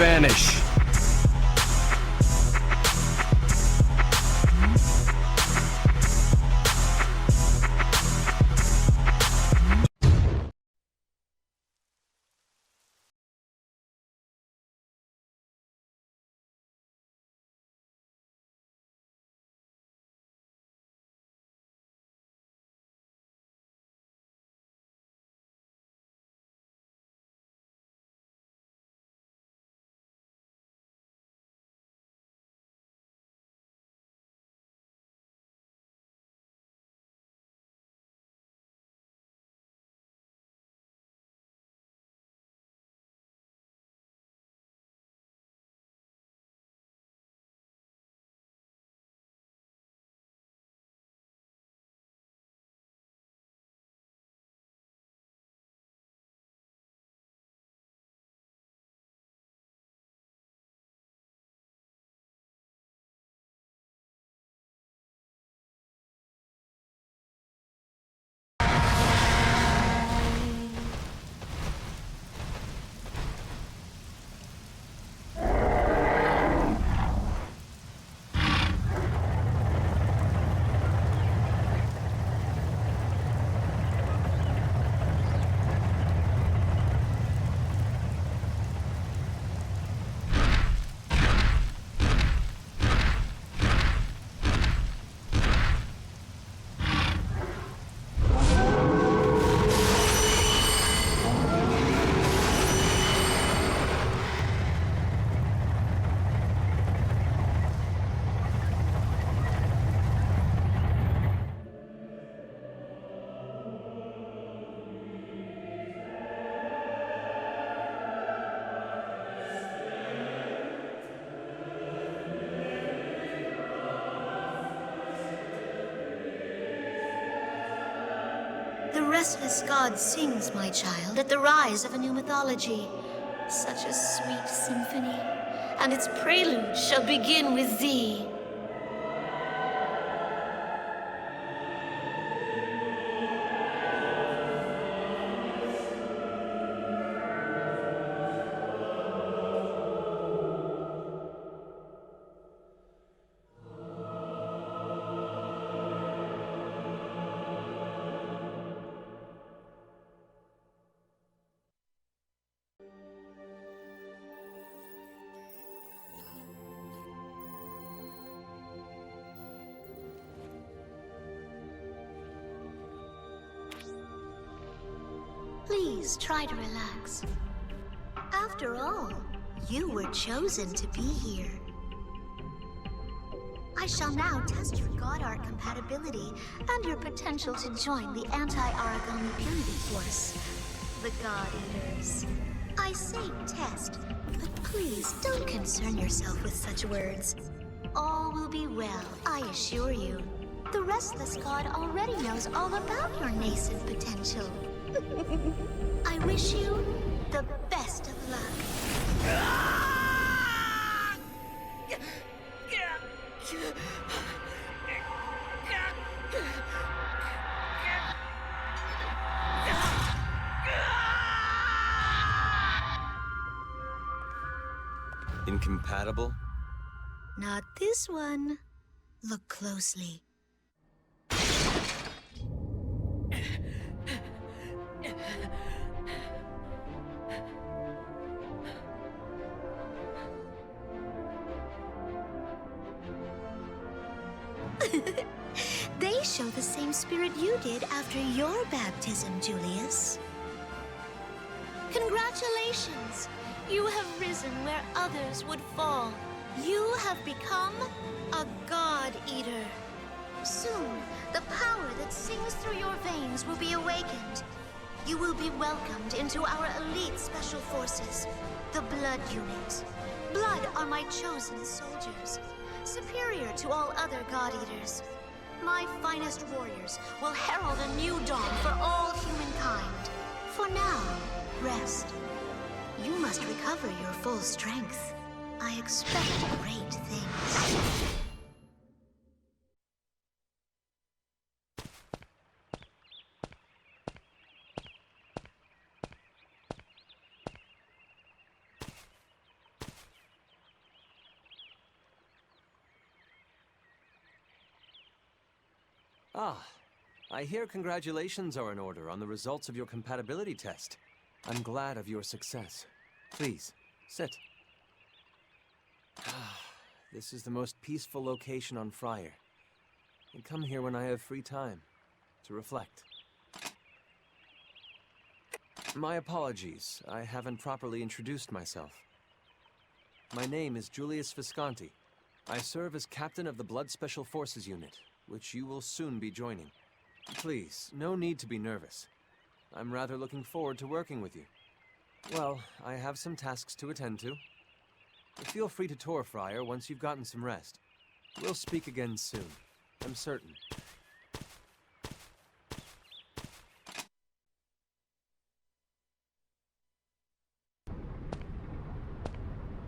vanish. The restless god sings, my child, at the rise of a new mythology. Such a sweet symphony, and its prelude shall begin with thee. Please try to relax. After all, you were chosen to be here. I shall now test your god art compatibility and your potential to join the anti-Aragami Purity Force, the God Eaters. I say test, but please don't concern yourself with such words. All will be well, I assure you. The Restless God already knows all about your nascent potential. I wish you the best of luck. Incompatible? Not this one. Look closely. They show the same spirit you did after your baptism, Julius. Congratulations! You have risen where others would fall. You have become a God Eater. Soon, the power that sings through your veins will be awakened. You will be welcomed into our elite special forces, the Blood Unit. Blood are my chosen soldiers, superior to all other God Eaters. My finest warriors will herald a new dawn for all humankind. For now, rest. You must recover your full strength. I expect great things. Ah, I hear congratulations are in order on the results of your compatibility test. I'm glad of your success. Please, sit. This is the most peaceful location on Friar. I come here when I have free time, to reflect. My apologies, I haven't properly introduced myself. My name is Julius Visconti. I serve as captain of the Blood Special Forces unit, which you will soon be joining. Please, no need to be nervous. I'm rather looking forward to working with you. Well, I have some tasks to attend to. Feel free to tour Friar once you've gotten some rest. We'll speak again soon, I'm certain.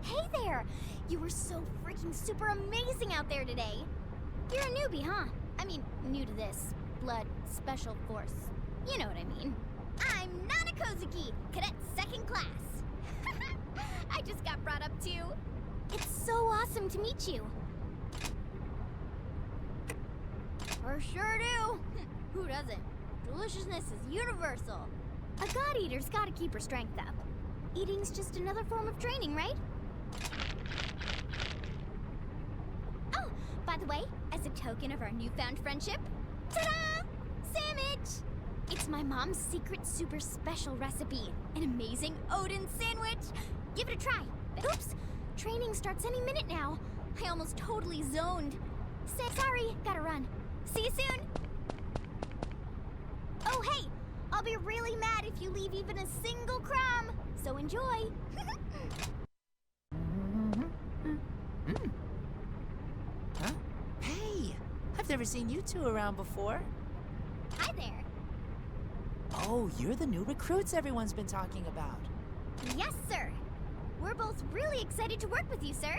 Hey there! You were so freaking super amazing out there today! You're a newbie, huh? I mean, new to this. Blood Special Force. You know what I mean. I'm Nana Kozuki, Cadet 2nd Class. I just got brought up too. It's so awesome to meet you. For sure do. Who doesn't? Deliciousness is universal. A god eater's gotta keep her strength up. Eating's just another form of training, right? Oh, by the way, as a token of our newfound friendship, ta-da! Sandwich! It's my mom's secret super special recipe. An amazing Odin sandwich. Give it a try. Oops! Training starts any minute now. I almost totally zoned. Sorry, gotta run. See you soon! Oh, hey! I'll be really mad if you leave even a single crumb. So enjoy! Huh? Hey! I've never seen you two around before. Hi there. Oh, you're the new recruits everyone's been talking about. Yes, sir. We're both really excited to work with you, sir.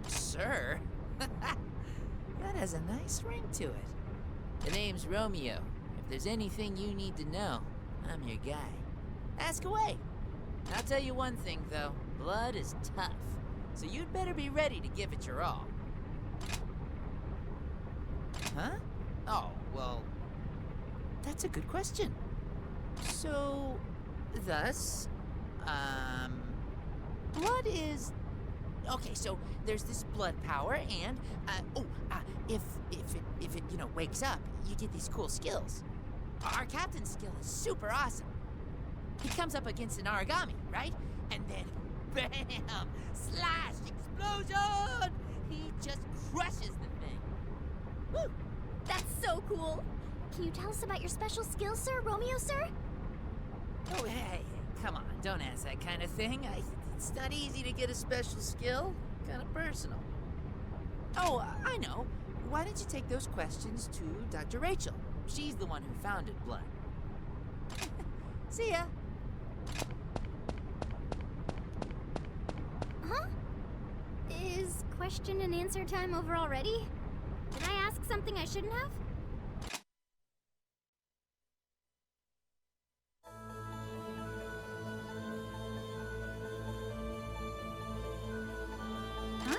Sir? That has a nice ring to it. The name's Romeo. If there's anything you need to know, I'm your guy. Ask away. I'll tell you one thing, though. Blood is tough. So you'd better be ready to give it your all. Huh? Oh, well... That's a good question. So... Thus... Blood is... Okay, so there's this blood power, and... if it, you know, wakes up, you get these cool skills. Our captain's skill is super awesome. He comes up against an origami, right? And then, bam! Slash! Explosion! He just crushes the thing. Woo! That's so cool. Can you tell us about your special skills, sir, Romeo, sir? Oh, hey, come on, don't ask that kind of thing. It's not easy to get a special skill. Kind of personal. Oh, I know. Why don't you take those questions to Dr. Rachel? She's the one who founded Blood. See ya. Huh? Is question and answer time over already? Did I ask something I shouldn't have? Huh?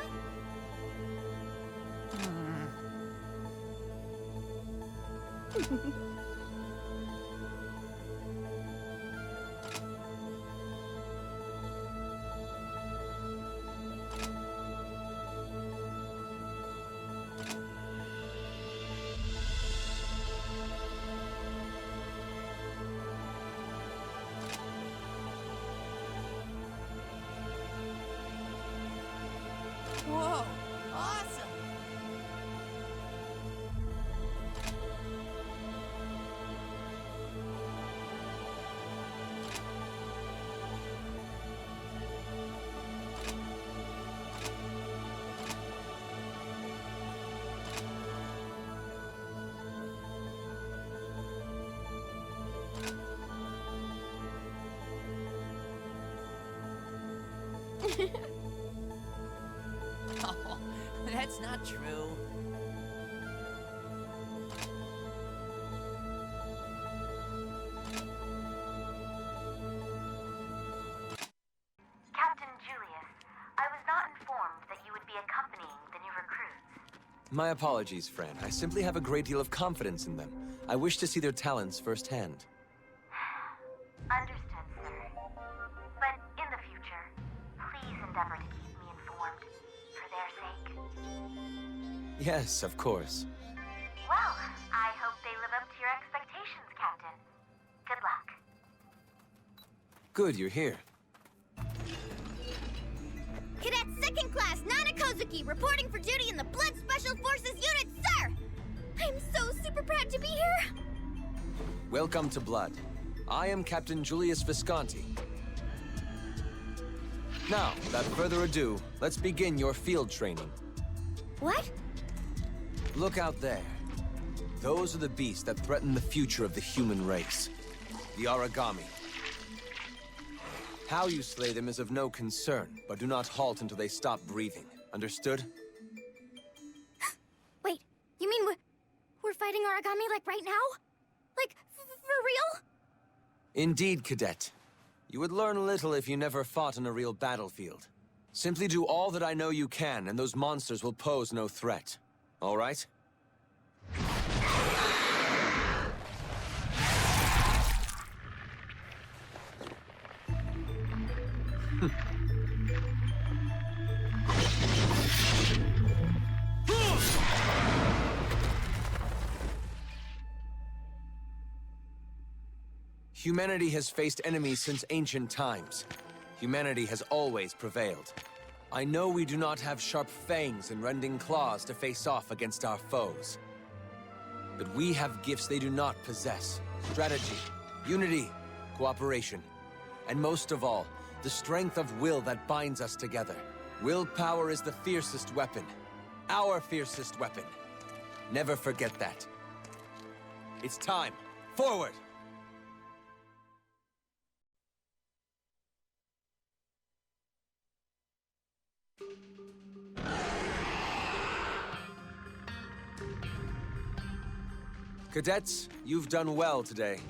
Whoa, awesome! Oh, that's not true. Captain Julius, I was not informed that you would be accompanying the new recruits. My apologies, friend. I simply have a great deal of confidence in them. I wish to see their talents firsthand. Understood, sir. But in the future, please endeavor to keep me informed, for their sake. Yes, of course. Well, I hope they live up to your expectations, Captain. Good luck. Good, you're here. Cadet Second Class Nana Kozuki reporting for duty in the Blood Special Forces Unit, sir! I'm so super proud to be here! Welcome to Blood. I am Captain Julius Visconti. Now, without further ado, let's begin your field training. What? Look out there. Those are the beasts that threaten the future of the human race. The Origami. How you slay them is of no concern, but do not halt until they stop breathing. Understood? Wait, you mean we're fighting Origami like right now? Like, for real? Indeed, Cadet. You would learn little if you never fought on a real battlefield. Simply do all that I know you can, and those monsters will pose no threat. All right? Humanity has faced enemies since ancient times. Humanity has always prevailed. I know we do not have sharp fangs and rending claws to face off against our foes. But we have gifts they do not possess. Strategy, unity, cooperation. And most of all, the strength of will that binds us together. Willpower is the fiercest weapon. Our fiercest weapon. Never forget that. It's time. Forward! Cadets, you've done well today.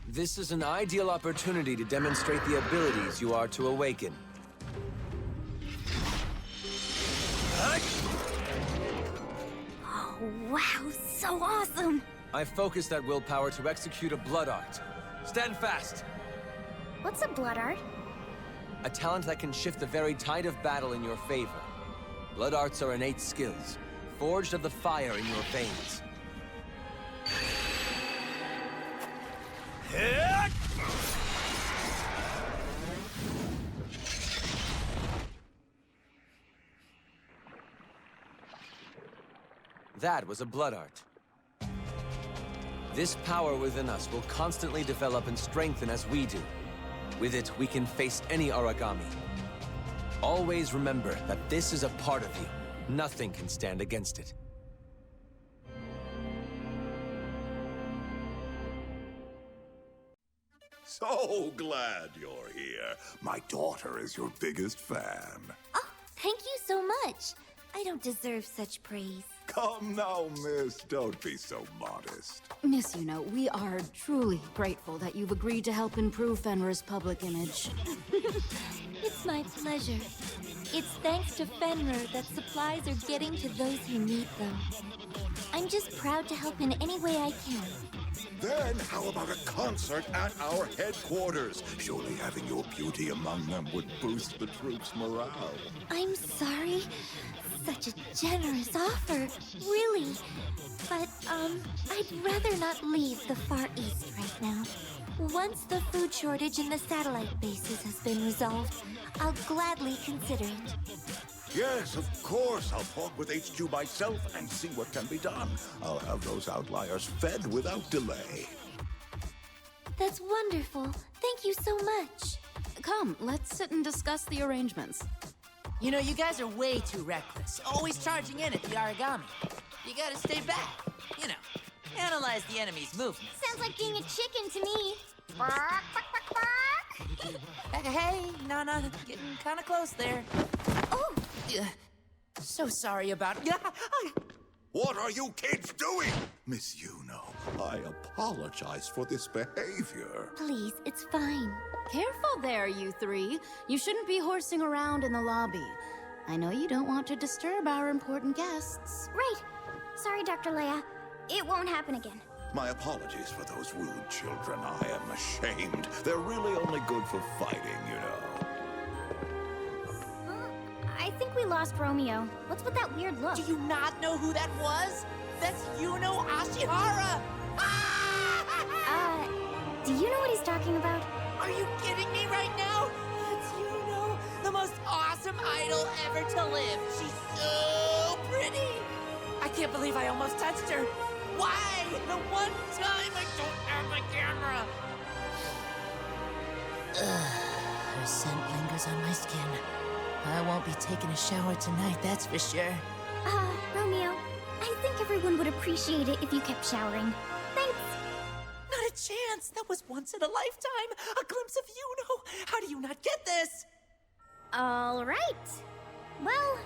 This is an ideal opportunity to demonstrate the abilities you are to awaken. Oh, wow, so awesome! I focused that willpower to execute a blood art. Stand fast! What's a blood art? A talent that can shift the very tide of battle in your favor. Blood arts are innate skills, forged of the fire in your veins. That was a blood art. This power within us will constantly develop and strengthen as we do. With it, we can face any Origami. Always remember that this is a part of you. Nothing can stand against it. So glad you're here. My daughter is your biggest fan. Oh, thank you so much. I don't deserve such praise. Come now, miss. Don't be so modest. Miss Yuno, we are truly grateful that you've agreed to help improve Fenrir's public image. It's my pleasure. It's thanks to Fenrir that supplies are getting to those who need them. I'm just proud to help in any way I can. Then how about a concert at our headquarters? Surely having your beauty among them would boost the troops' morale. I'm sorry. Such a generous offer, really. But, I'd rather not leave the Far East right now. Once the food shortage in the satellite bases has been resolved, I'll gladly consider it. Yes, of course. I'll talk with HQ myself and see what can be done. I'll have those outliers fed without delay. That's wonderful. Thank you so much. Come, let's sit and discuss the arrangements. You know, you guys are way too reckless. Always charging in at the Origami. You gotta stay back. You know, analyze the enemy's movements. Sounds like being a chicken to me. Bark, bark, bark, bark. Hey, Nana, getting kind of close there. Oh, So sorry about... What are you kids doing? Miss Yuno, I apologize for this behavior. Please, it's fine. Careful there, you three. You shouldn't be horsing around in the lobby. I know you don't want to disturb our important guests. Right. Sorry, Dr. Leia. It won't happen again. My apologies for those rude children. I am ashamed. They're really only good for fighting, you know. I think we lost Romeo. What's with that weird look? Do you not know who that was? That's Yuno Ashihara! Do you know what he's talking about? Are you kidding me right now? That's Yuno, the most awesome idol ever to live. She's so pretty. I can't believe I almost touched her. Why? The one time I don't have my camera. Her scent lingers on my skin. I won't be taking a shower tonight, that's for sure. Romeo, I think everyone would appreciate it if you kept showering. Thanks. Not a chance. That was once in a lifetime. A glimpse of Yuno. How do you not get this? All right. Well,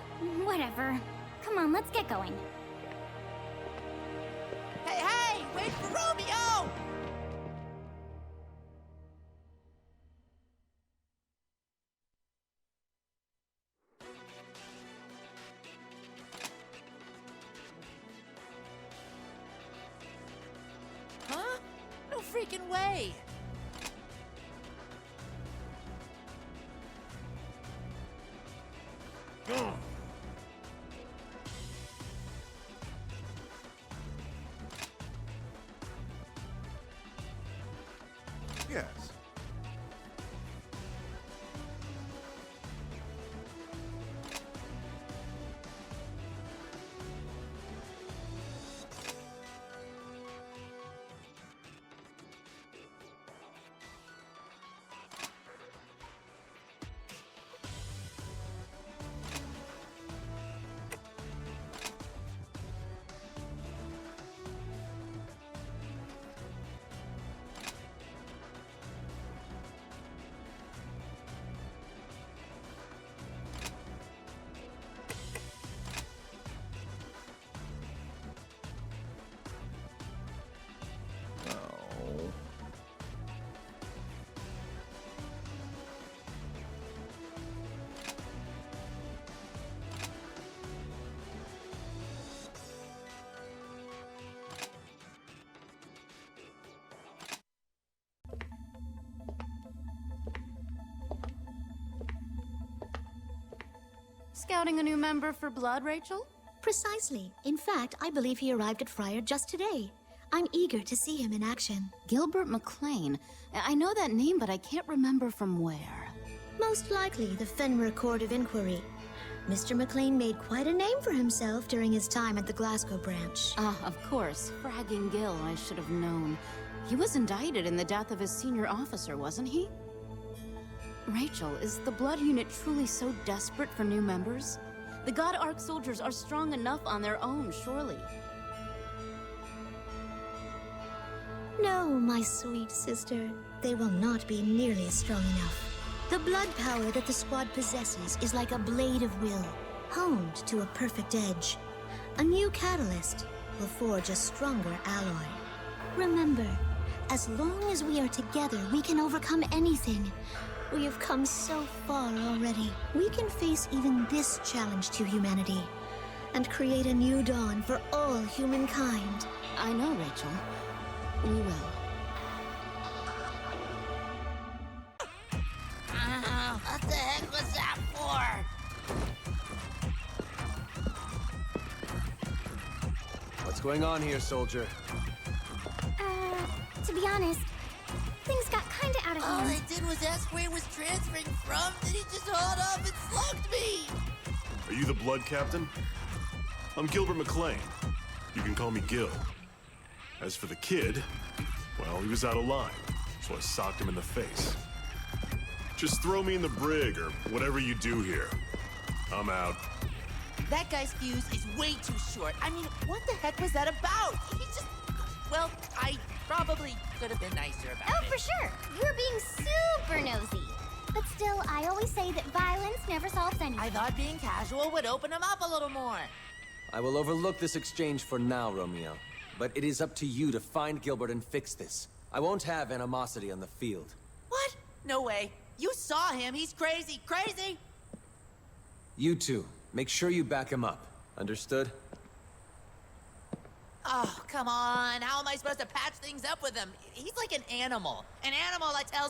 whatever. Come on, let's get going. Hey, hey! Wait for Romeo! Huh? No freaking way! Yes. Scouting a new member for Blood, Rachel? Precisely. In fact, I believe he arrived at Friar just today. I'm eager to see him in action. Gilbert McLean. I know that name, but I can't remember from where. Most likely the Fenrir Court of Inquiry. Mr. McLean made quite a name for himself during his time at the Glasgow branch. Ah, of course. Fragging Gil, I should have known. He was indicted in the death of his senior officer, wasn't he? Rachel, is the Blood Unit truly so desperate for new members? The God Ark soldiers are strong enough on their own, surely. No, my sweet sister. They will not be nearly strong enough. The blood power that the squad possesses is like a blade of will, honed to a perfect edge. A new catalyst will forge a stronger alloy. Remember, as long as we are together, we can overcome anything. We have come so far already. We can face even this challenge to humanity and create a new dawn for all humankind. I know, Rachel. We will. What the heck was that for? What's going on here, soldier? To be honest, things got kinda out of All hand. I did was ask where he was transferring from, then he just hauled off and slugged me! Are you the Blood Captain? I'm Gilbert McLean. You can call me Gil. As for the kid, well, he was out of line, so I socked him in the face. Just throw me in the brig, or whatever you do here. I'm out. That guy's fuse is way too short. I mean, what the heck was that about? He just... Well, I probably could have been nicer about Oh, it. for sure. You're being super nosy. But still, I always say that violence never solves anything. I thought being casual would open him up a little more. I will overlook this exchange for now, Romeo. But it is up to you to find Gilbert and fix this. I won't have animosity on the field. What? No way. You saw him. He's crazy. Crazy! You two, make sure you back him up. Understood? Oh, come on. How am I supposed to patch things up with him? He's like an animal. An animal that tells...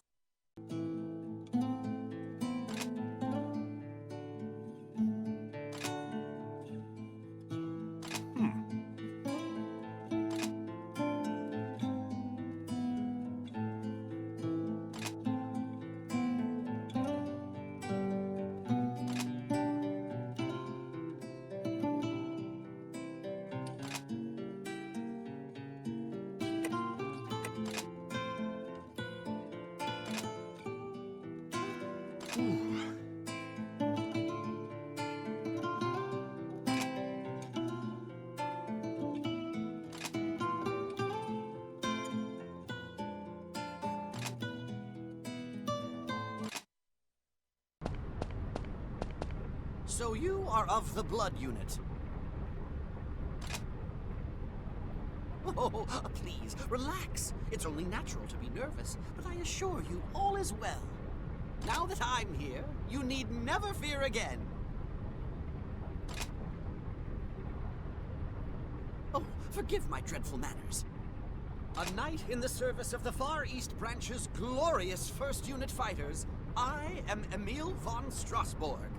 So you are of the blood unit. Oh, please, relax. It's only natural to be nervous, but I assure you all is well. Now that I'm here, you need never fear again. Oh, forgive my dreadful manners. A knight in the service of the Far East Branch's glorious first unit fighters, I am Emil von Strasbourg.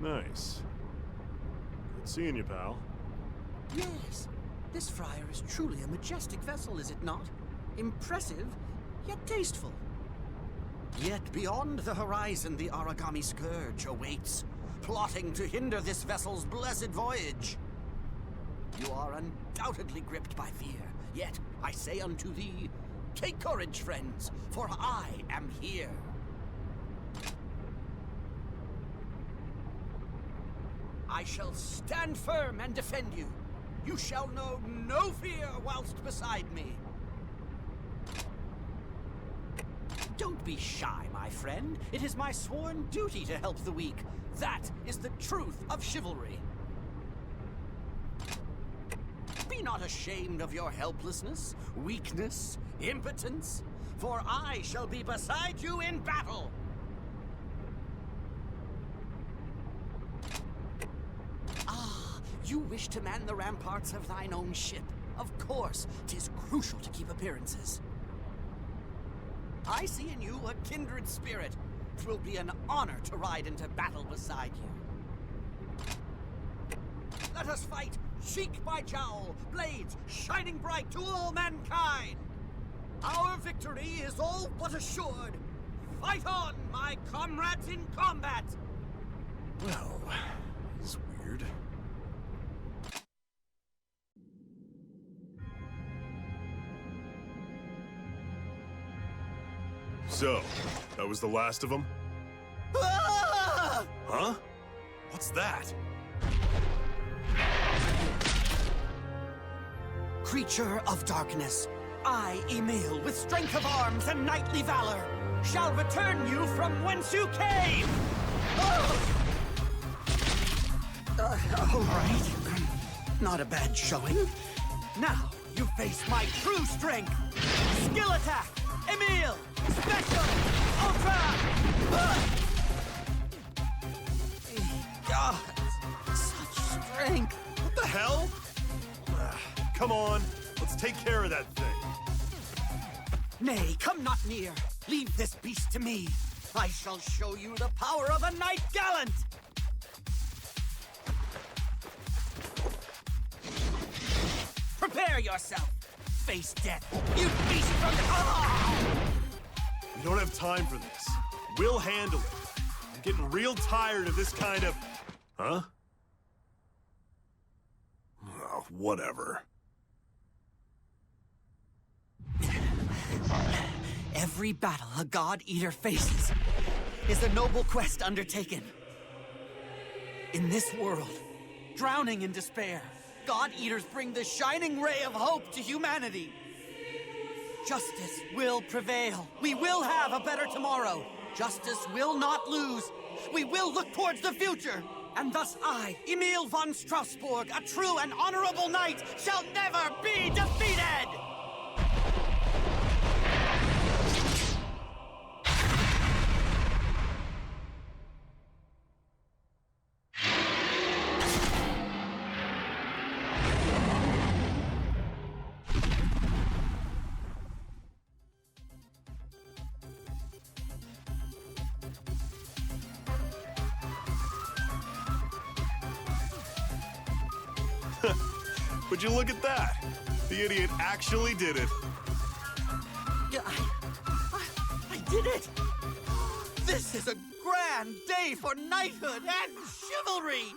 Nice. Good seeing you, pal. Yes, this friar is truly a majestic vessel, is it not? Impressive, yet tasteful. Yet beyond the horizon, the Origami Scourge awaits, plotting to hinder this vessel's blessed voyage. You are undoubtedly gripped by fear, yet I say unto thee, take courage, friends, for I am here. I shall stand firm and defend you. You shall know no fear whilst beside me. Don't be shy, my friend. It is my sworn duty to help the weak. That is the truth of chivalry. Be not ashamed of your helplessness, weakness, impotence, for I shall be beside you in battle. You wish to man the ramparts of thine own ship. Of course, 'tis crucial to keep appearances. I see in you a kindred spirit. 'Twill be an honor to ride into battle beside you. Let us fight, cheek by jowl, blades shining bright to all mankind. Our victory is all but assured. Fight on, my comrades in combat! Well, it's weird. So, that was the last of them? Ah! Huh? What's that? Creature of darkness, I, Emil, with strength of arms and knightly valor, shall return you from whence you came! All right. Not a bad showing. Now, you face my true strength. Skill attack! Emil! Special! Ultra! Such strength! What the hell? Come on, let's take care of that thing. Nay, come not near. Leave this beast to me. I shall show you the power of a knight gallant! Prepare yourself! Face death, you beast from the... Oh! We don't have time for this. We'll handle it. I'm getting real tired of this kind of... Huh? Oh, whatever. Every battle a God-Eater faces is a noble quest undertaken. In this world, drowning in despair, God-Eaters bring the shining ray of hope to humanity. Justice will prevail. We will have a better tomorrow. Justice will not lose. We will look towards the future. And thus I, Emil von Strasbourg, a true and honorable knight, shall never be defeated! Would you look at that? The idiot actually did it. Yeah, I did it! This is a grand day for knighthood and chivalry!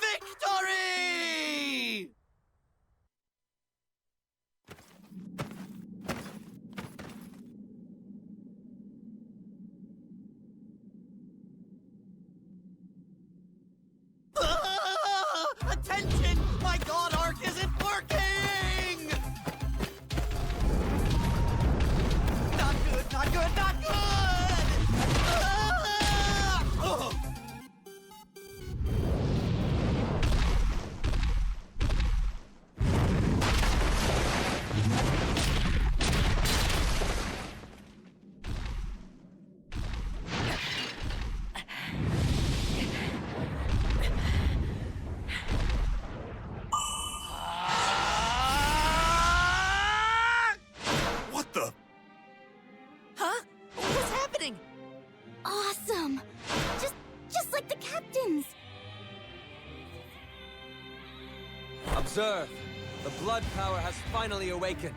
Victory! Attention! My god arc isn't working! Not good, not good, not good! Ugh. What the? Huh? What's happening? Awesome! Just like the captain's! Observe! The blood power has finally awakened.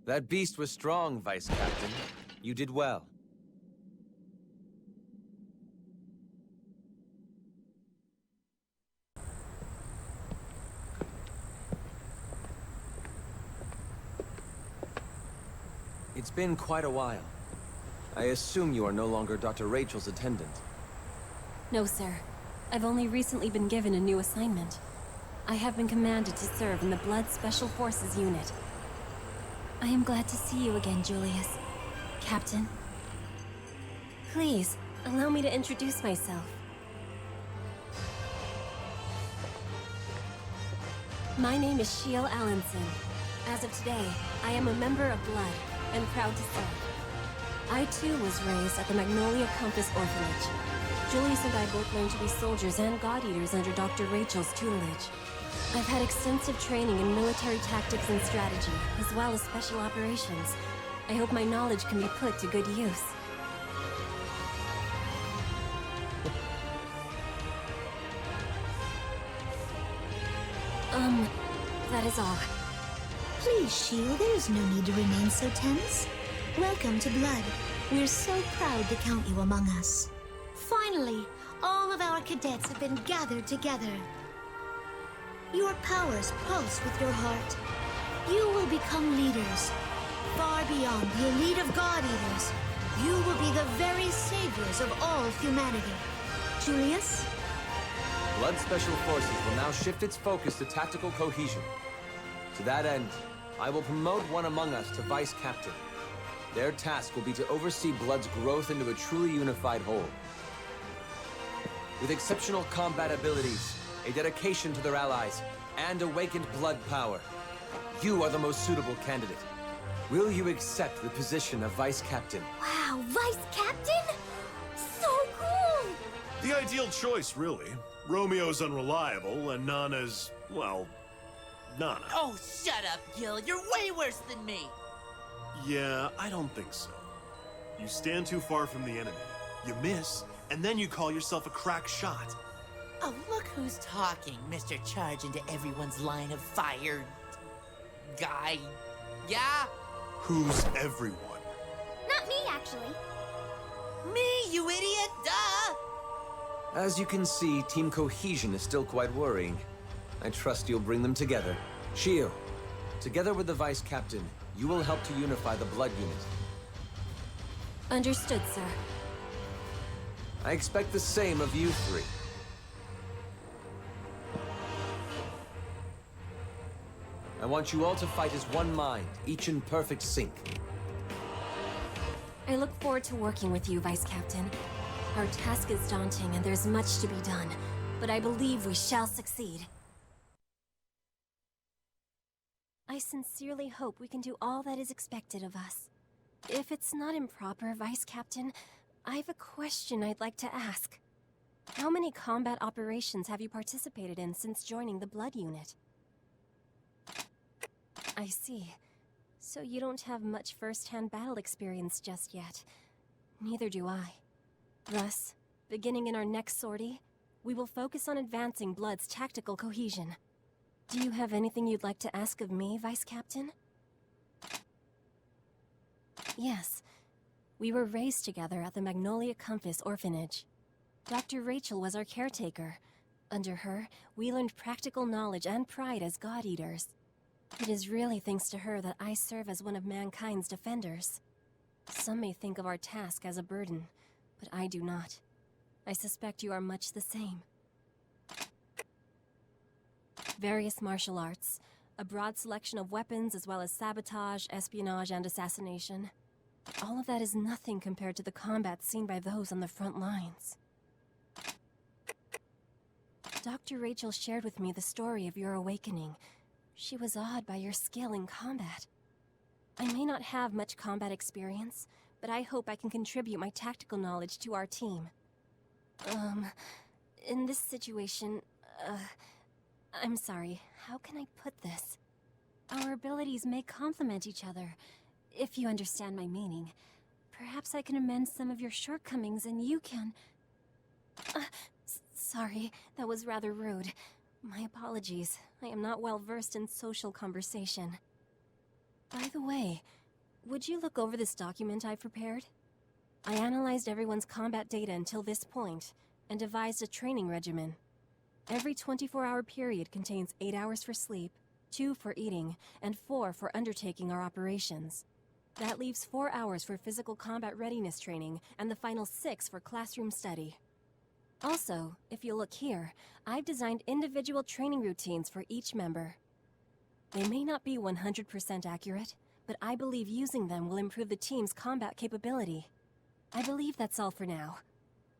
That beast was strong, Vice Captain. You did well. It's been quite a while. I assume you are no longer Dr. Rachel's attendant. No, sir. I've only recently been given a new assignment. I have been commanded to serve in the Blood Special Forces unit. I am glad to see you again, Julius. Captain. Please, allow me to introduce myself. My name is Shiel Allenson. As of today, I am a member of Blood, and proud to serve. I too was raised at the Magnolia Compass Orphanage. Julius and I both learned to be soldiers and God Eaters under Dr. Rachel's tutelage. I've had extensive training in military tactics and strategy, as well as special operations. I hope my knowledge can be put to good use. That is all. Please, Shield, there's no need to remain so tense. Welcome to Blood. We're so proud to count you among us. Finally, all of our cadets have been gathered together. Your powers pulse with your heart. You will become leaders, far beyond the elite of God Eaters. You will be the very saviors of all humanity. Julius? Blood Special Forces will now shift its focus to tactical cohesion. To that end, I will promote one among us to Vice Captain. Their task will be to oversee Blood's growth into a truly unified whole. With exceptional combat abilities, a dedication to their allies, and awakened blood power, you are the most suitable candidate. Will you accept the position of Vice Captain? Wow, Vice Captain? So cool! The ideal choice, really. Romeo's unreliable, and Nana's, well, Nana. Oh, shut up, Gil. You're way worse than me. Yeah, I don't think so. You stand too far from the enemy. You miss, and then you call yourself a crack shot. Oh, look who's talking, Mr. Charge into everyone's line of fire guy. Yeah? Who's everyone? Not me, actually. Me, you idiot! Duh! As you can see, team cohesion is still quite worrying. I trust you'll bring them together. Shio, together with the Vice Captain, you will help to unify the Blood Unit. Understood, sir. I expect the same of you three. want you all to fight as one mind, each in perfect sync. I look forward to working with you, Vice Captain. Our task is daunting and there's much to be done, but I believe we shall succeed. I sincerely hope we can do all that is expected of us. If it's not improper, Vice Captain, I have a question I'd like to ask. How many combat operations have you participated in since joining the Blood Unit? I see. So you don't have much first-hand battle experience just yet. Neither do I. Thus, beginning in our next sortie, we will focus on advancing Blood's tactical cohesion. Do you have anything you'd like to ask of me, Vice Captain? Yes. We were raised together at the Magnolia Compass Orphanage. Dr. Rachel was our caretaker. Under her, we learned practical knowledge and pride as God Eaters. It is really thanks to her that I serve as one of mankind's defenders. Some may think of our task as a burden, but I do not. I suspect you are much the same. Various martial arts, a broad selection of weapons as well as sabotage, espionage, and assassination. All of that is nothing compared to the combat seen by those on the front lines. Dr. Rachel shared with me the story of your awakening. She was awed by your skill in combat. I may not have much combat experience, but I hope I can contribute my tactical knowledge to our team. In this situation, I'm sorry, how can I put this? Our abilities may complement each other, if you understand my meaning. Perhaps I can amend some of your shortcomings and you can... Sorry, that was rather rude. My apologies. I am not well versed in social conversation. By the way, would you look over this document I've prepared? I analyzed everyone's combat data until this point, and devised a training regimen. Every 24-hour period contains 8 hours for sleep, 2 for eating, and 4 for undertaking our operations. That leaves 4 hours for physical combat readiness training, and the final 6 for classroom study. Also, if you look here, I've designed individual training routines for each member. They may not be 100% accurate, but I believe using them will improve the team's combat capability. I believe that's all for now.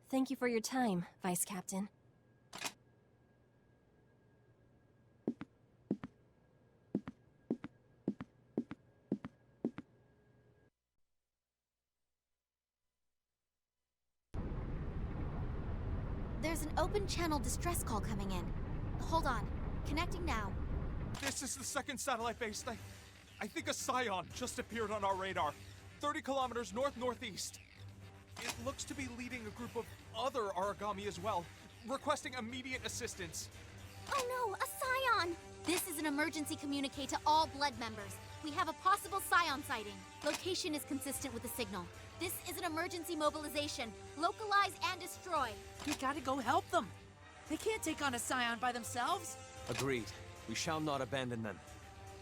Thank you for your time, Vice Captain. There's an open channel distress call coming in. Hold on. Connecting now. This is the second satellite base. I think a scion just appeared on our radar. 30 kilometers north-northeast. It looks to be leading a group of other origami as well, requesting immediate assistance. Oh no, a scion! This is an emergency communique to all Blood members. We have a possible scion sighting. Location is consistent with the signal. This is an emergency mobilization. Localize and destroy. We gotta go help them. They can't take on a scion by themselves. Agreed. We shall not abandon them.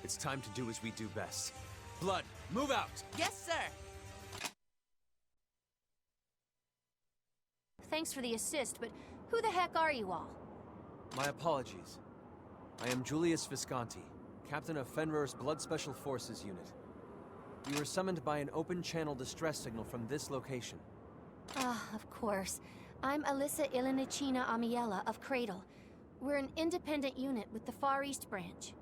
It's time to do as we do best. Blood, move out! Yes, sir. Thanks for the assist, but who the heck are you all? My apologies. I am Julius Visconti, captain of Fenrir's Blood Special Forces unit. We were summoned by an open-channel distress signal from this location. Ah, of course. I'm Alyssa Ilinicina Amiela of Cradle. We're an independent unit with the Far East branch.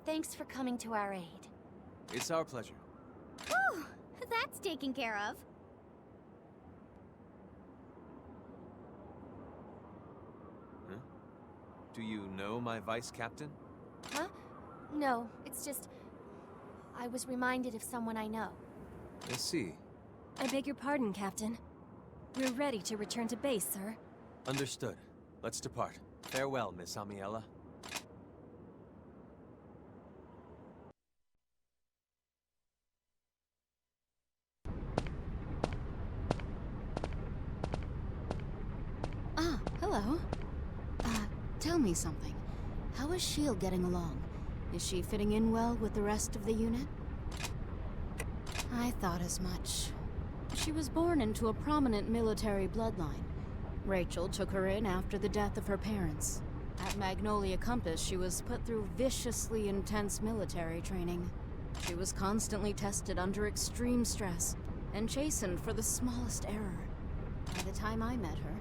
Thanks for coming to our aid. It's our pleasure. Whew! That's taken care of. Huh? Do you know my vice captain? Huh? No, it's just... I was reminded of someone I know. I see. I beg your pardon, Captain. We're ready to return to base, sir. Understood. Let's depart. Farewell, Miss Amiela. Ah, hello. Tell me something. How is S.H.I.E.L.D. getting along? Is she fitting in well with the rest of the unit? I thought as much. She was born into a prominent military bloodline. Rachel took her in after the death of her parents. At Magnolia Compass, she was put through viciously intense military training. She was constantly tested under extreme stress and chastened for the smallest error. By the time I met her,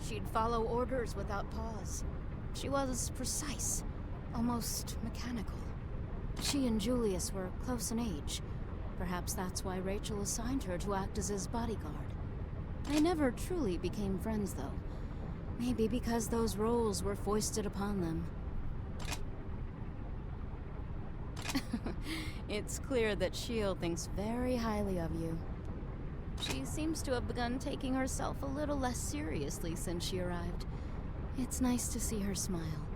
she'd follow orders without pause. She was precise, almost mechanical. She and Julius were close in age. Perhaps that's why Rachel assigned her to act as his bodyguard. They never truly became friends, though. Maybe because those roles were foisted upon them. It's clear that Shield thinks very highly of you. She seems to have begun taking herself a little less seriously since she arrived. It's nice to see her smile.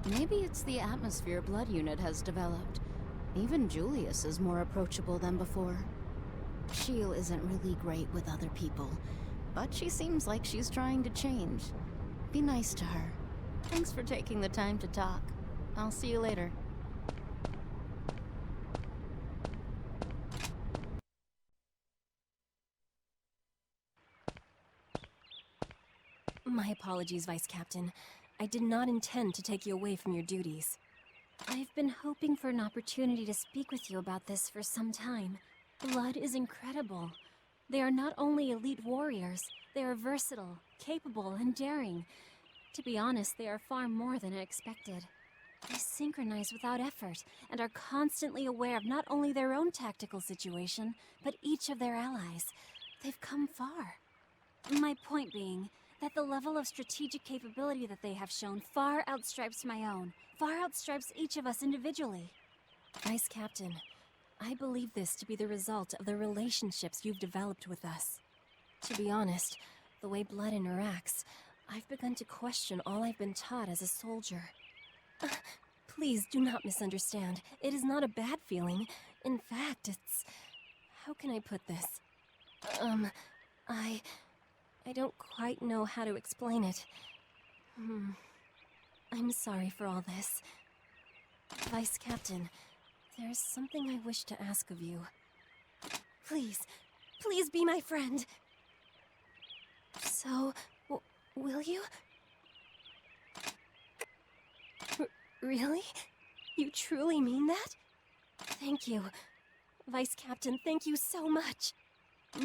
Maybe it's the atmosphere Blood Unit has developed. Even Julius is more approachable than before. Shield isn't really great with other people, but she seems like she's trying to change. Be nice to her. Thanks for taking the time to talk. I'll see you later. My apologies, Vice Captain. I did not intend to take you away from your duties. I've been hoping for an opportunity to speak with you about this for some time. Blood is incredible. They are not only elite warriors, they are versatile, capable, and daring. To be honest, they are far more than I expected. They synchronize without effort, and are constantly aware of not only their own tactical situation, but each of their allies. They've come far. My point being that the level of strategic capability that they have shown far outstrips my own, far outstrips each of us individually. Vice Captain, I believe this to be the result of the relationships you've developed with us. To be honest, the way Blood interacts, I've begun to question all I've been taught as a soldier. Please do not misunderstand. It is not a bad feeling. In fact, it's... how can I put this? I don't quite know how to explain it. I'm sorry for all this. Vice Captain, there's something I wish to ask of you. Please, please be my friend. So, will you? Really? You truly mean that? Thank you. Vice Captain, thank you so much.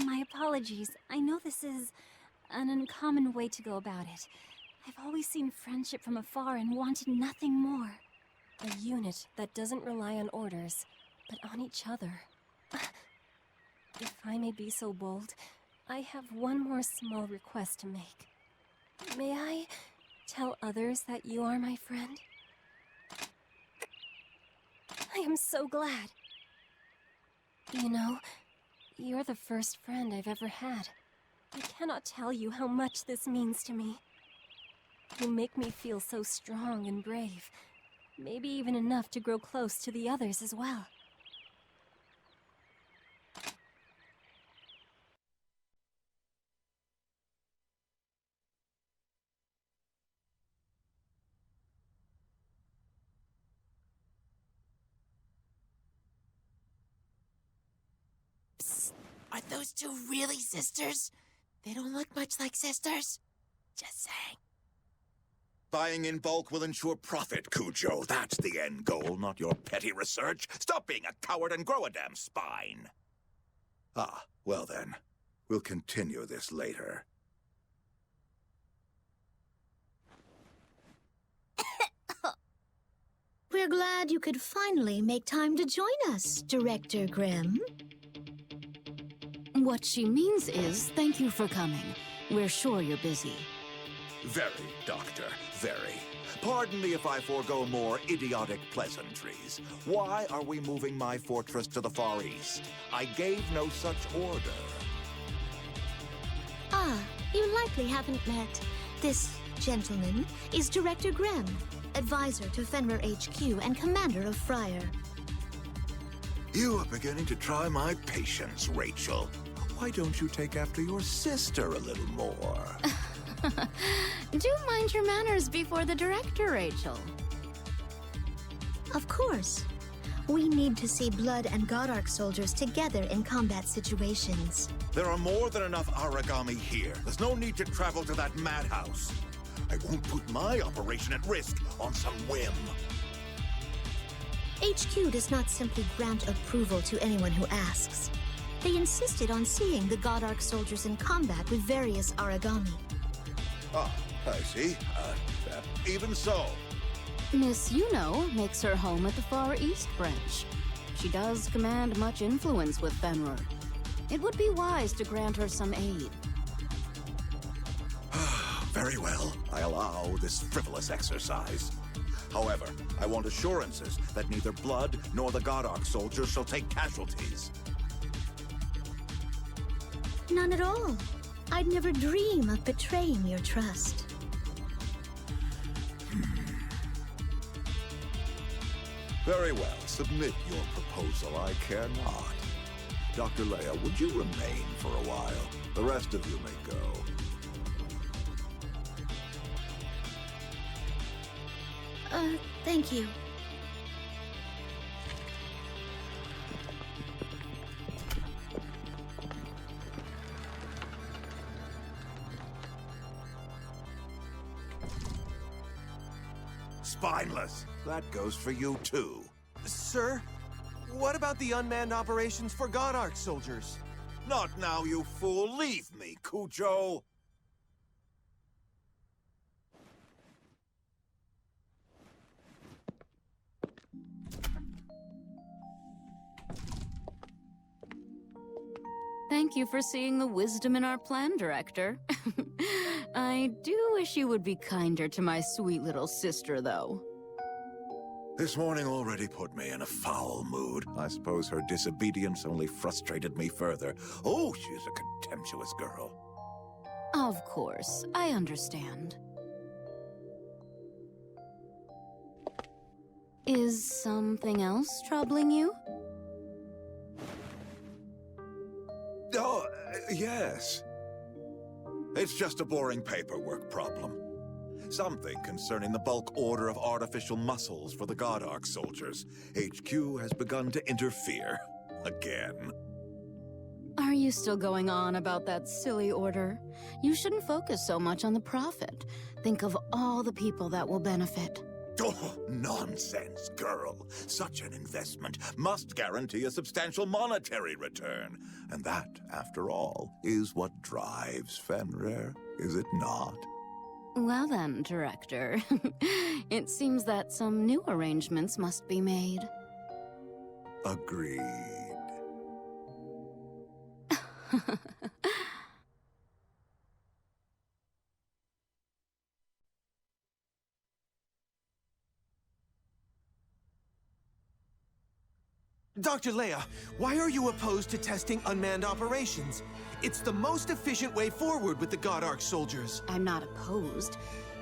My apologies. I know this is an uncommon way to go about it. I've always seen friendship from afar and wanted nothing more. A unit that doesn't rely on orders, but on each other. If I may be so bold, I have one more small request to make. May I tell others that you are my friend? I am so glad. You know, you're the first friend I've ever had. I cannot tell you how much this means to me. You make me feel so strong and brave. Maybe even enough to grow close to the others as well. Psst. Are those two really sisters? They don't look much like sisters. Just saying. Buying in bulk will ensure profit, Cujo. That's the end goal, not your petty research. Stop being a coward and grow a damn spine. Ah, well then. We'll continue this later. We're glad you could finally make time to join us, Director Grimm. What she means is, thank you for coming. We're sure you're busy. Very, Doctor, very. Pardon me if I forego more idiotic pleasantries. Why are we moving my fortress to the Far East? I gave no such order. Ah, you likely haven't met. This gentleman is Director Grimm, advisor to Fenrir HQ and commander of Friar. You are beginning to try my patience, Rachel. Why don't you take after your sister a little more? Do mind your manners before the director, Rachel. Of course. We need to see Blood and Godark soldiers together in combat situations. There are more than enough Aragami here. There's no need to travel to that madhouse. I won't put my operation at risk on some whim. HQ does not simply grant approval to anyone who asks. They insisted on seeing the God Arc soldiers in combat with various Aragami. Ah, I see. Even so. Miss Yuno makes her home at the Far East Branch. She does command much influence with Fenrir. It would be wise to grant her some aid. Very well. I allow this frivolous exercise. However, I want assurances that neither Blood nor the God Arc soldiers shall take casualties. None at all. I'd never dream of betraying your trust. Very well. Submit your proposal. I care not. Dr. Leia, would you remain for a while? The rest of you may go. Thank you. Spineless. That goes for you, too. Sir, what about the unmanned operations for God Arc soldiers? Not now, you fool. Leave me, Cujo. Thank you for seeing the wisdom in our plan, Director. I do wish you would be kinder to my sweet little sister, though. This morning already put me in a foul mood. I suppose her disobedience only frustrated me further. Oh, she's a contemptuous girl. Of course, I understand. Is something else troubling you? Oh, yes. It's just a boring paperwork problem. Something concerning the bulk order of artificial muscles for the God Arc soldiers. HQ has begun to interfere. Again. Are you still going on about that silly order? You shouldn't focus so much on the profit. Think of all the people that will benefit. Oh, nonsense, girl. Such an investment must guarantee a substantial monetary return. And that, after all, is what drives Fenrir, is it not? Well then, Director. It seems that some new arrangements must be made. Agreed. Dr. Leia, why are you opposed to testing unmanned operations? It's the most efficient way forward with the God Arc soldiers. I'm not opposed.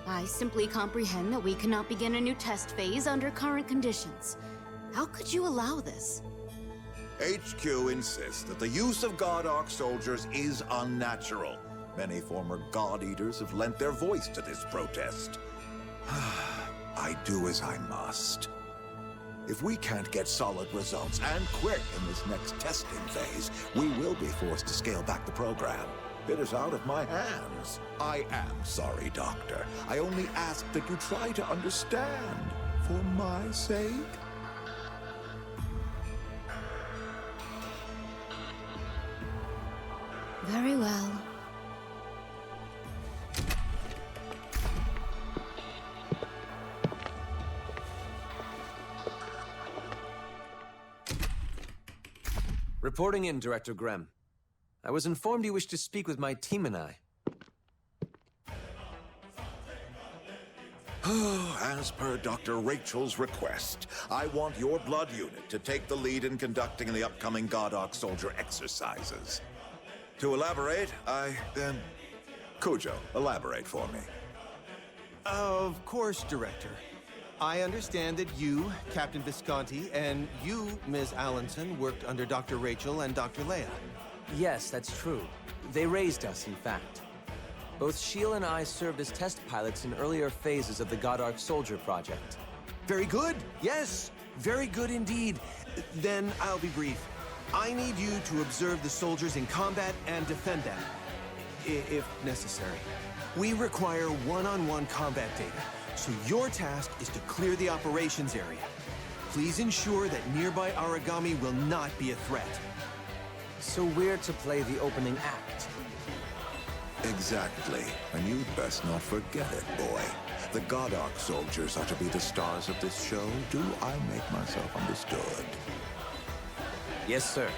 I simply comprehend that we cannot begin a new test phase under current conditions. How could you allow this? HQ insists that the use of God Arc soldiers is unnatural. Many former God Eaters have lent their voice to this protest. I do as I must. If we can't get solid results, and quick, in this next testing phase, we will be forced to scale back the program. It is out of my hands. I am sorry, Doctor. I only ask that you try to understand, for my sake. Very well. Reporting in, Director Grem. I was informed you wish to speak with my team and I. As per Dr. Rachel's request, I want your blood unit to take the lead in conducting the upcoming God Arc soldier exercises. To elaborate, Cujo, elaborate for me. Of course, Director. I understand that you, Captain Visconti, and you, Ms. Allenson, worked under Dr. Rachel and Dr. Leia. Yes, that's true. They raised us, in fact. Both Sheil and I served as test pilots in earlier phases of the God Arc Soldier project. Very good. Yes, very good indeed. Then I'll be brief. I need you to observe the soldiers in combat and defend them, if necessary. We require one-on-one combat data, so your task is to clear the operations area. Please ensure that nearby Aragami will not be a threat. So we're to play the opening act. Exactly. And you'd best not forget it, boy. The Godark soldiers are to be the stars of this show. Do I make myself understood? Yes, sir.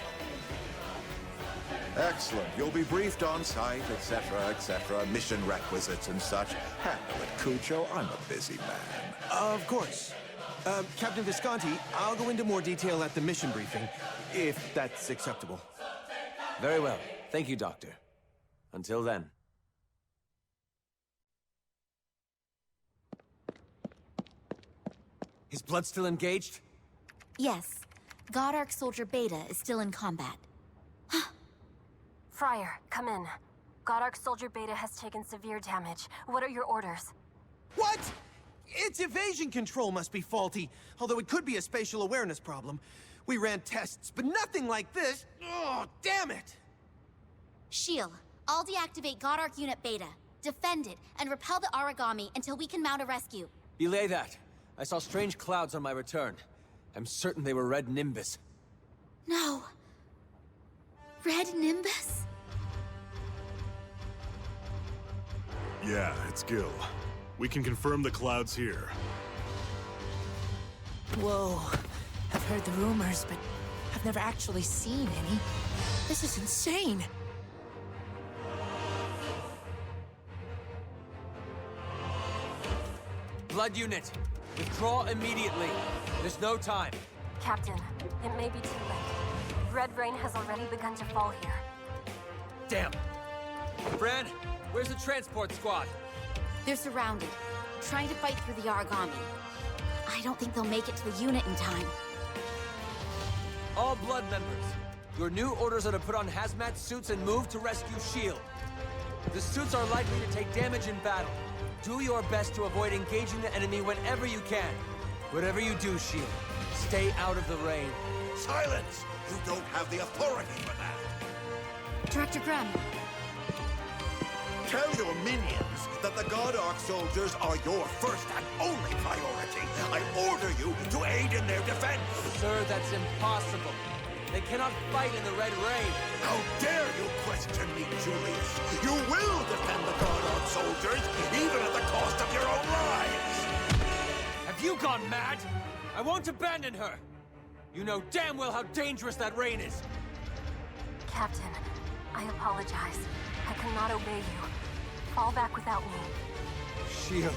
Excellent. You'll be briefed on site, etc., mission requisites and such. Handle it, Cujo. I'm a busy man. Of course. Captain Visconti, I'll go into more detail at the mission briefing, if that's acceptable. Very well. Thank you, Doctor. Until then. Is Blood still engaged? Yes. Godark Soldier Beta is still in combat. Friar, come in. Godark Soldier Beta has taken severe damage. What are your orders? What? Its evasion control must be faulty, although it could be a spatial awareness problem. We ran tests, but nothing like this. Oh, damn it! Shield, I'll deactivate Godark Unit Beta, defend it, and repel the Aragami until we can mount a rescue. Belay that. I saw strange clouds on my return. I'm certain they were Red Nimbus. No. Red Nimbus? Yeah, it's Gil. We can confirm the clouds here. Whoa. I've heard the rumors, but I've never actually seen any. This is insane. Blood unit, withdraw immediately. There's no time. Captain, it may be too late. Red rain has already begun to fall here. Damn. Fran, where's the transport squad? They're surrounded, trying to fight through the Aragami. I don't think they'll make it to the unit in time. All Blood members, your new orders are to put on hazmat suits and move to rescue Shield. The suits are likely to take damage in battle. Do your best to avoid engaging the enemy whenever you can. Whatever you do, Shield, stay out of the rain. Silence! You don't have the authority for that! Director Graham. Tell your minions that the Godark soldiers are your first and only priority. I order you to aid in their defense. Sir, that's impossible. They cannot fight in the Red Rain. How dare you question me, Julius? You will defend the Godark soldiers, even at the cost of your own lives. Have you gone mad? I won't abandon her. You know damn well how dangerous that rain is. Captain, I apologize. I cannot obey you. Fall back without me. Shield.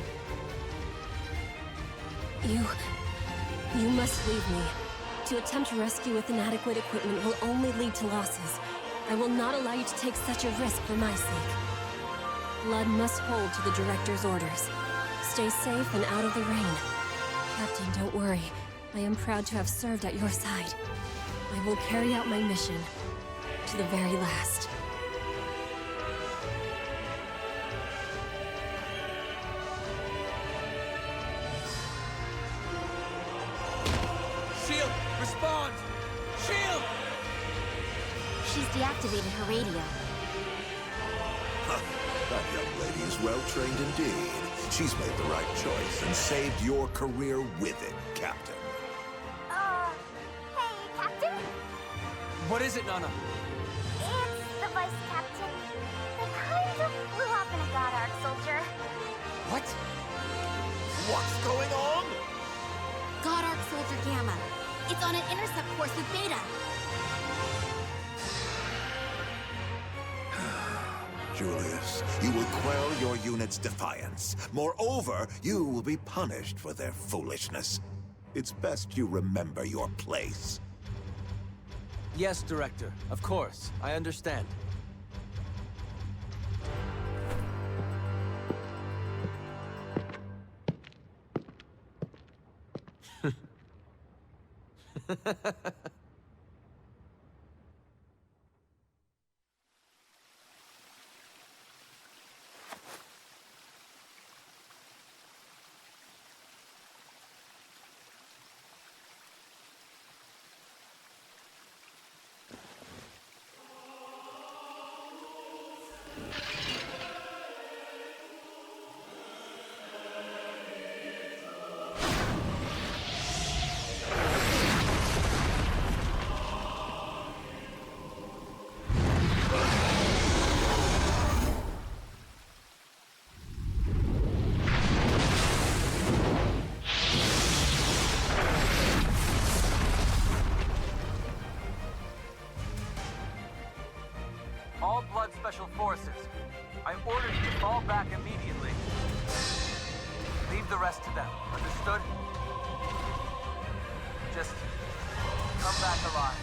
You must leave me. To attempt rescue with inadequate equipment will only lead to losses. I will not allow you to take such a risk for my sake. Blood must hold to the Director's orders. Stay safe and out of the rain. Captain, don't worry. I am proud to have served at your side. I will carry out my mission to the very last. Shield, respond! Shield! She's deactivated her radio. Huh. That young lady is well-trained indeed. She's made the right choice and saved your career with it, Captain. Hey, Captain? What is it, Nana? It's the Vice Captain. They kind of blew up in a Godark soldier. What? What's going on? Godark Soldier Gamma. It's on an intercept course with Beta. Julius, you will quell your unit's defiance. Moreover, you will be punished for their foolishness. It's best you remember your place. Yes, Director. Of course. I understand. All Blood Special Forces, I order you to fall back immediately. Leave the rest to them, understood? Just come back alive.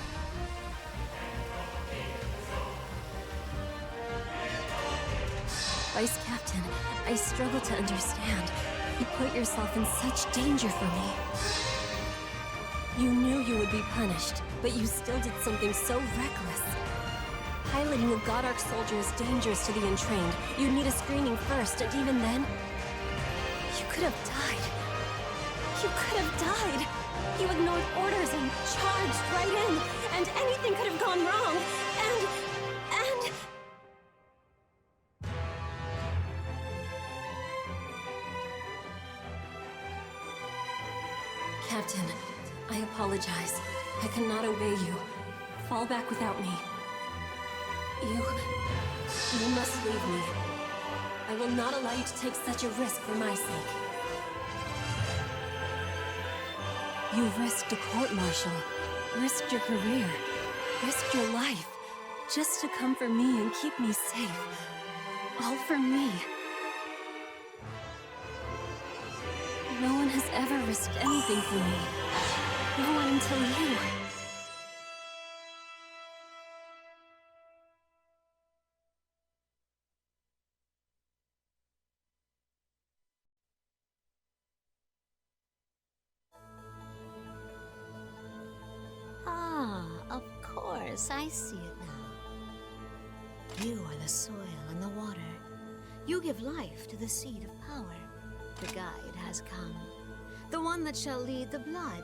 Vice Captain, I struggle to understand. You put yourself in such danger for me. You knew you would be punished, but you still did something so reckless. Piloting a God Arc soldier is dangerous to the untrained. You'd need a screening first, and even then, you could have died. You could have died. You ignored orders and charged right in, and anything could have gone wrong. And... Captain, I apologize. I cannot obey you. Fall back without me. You must leave me. I will not allow you to take such a risk for my sake. You risked a court-martial, risked your career, risked your life, just to come for me and keep me safe. All for me. No one has ever risked anything for me. No one until you. Ah, of course, I see it now. You are the soil and the water. You give life to the seed of power. The guide has come. The one that shall lead the blood.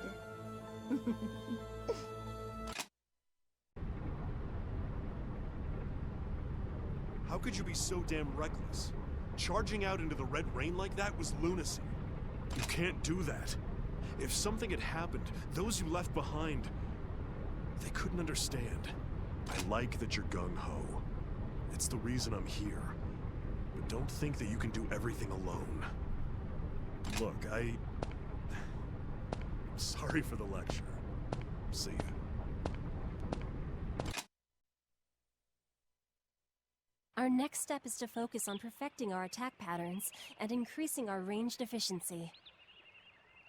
How could you be so damn reckless? Charging out into the red rain like that was lunacy. You can't do that. If something had happened, those you left behind, they couldn't understand. I like that you're gung-ho. It's the reason I'm here. But don't think that you can do everything alone. Look, I'm sorry for the lecture. See ya. Our next step is to focus on perfecting our attack patterns and increasing our ranged efficiency.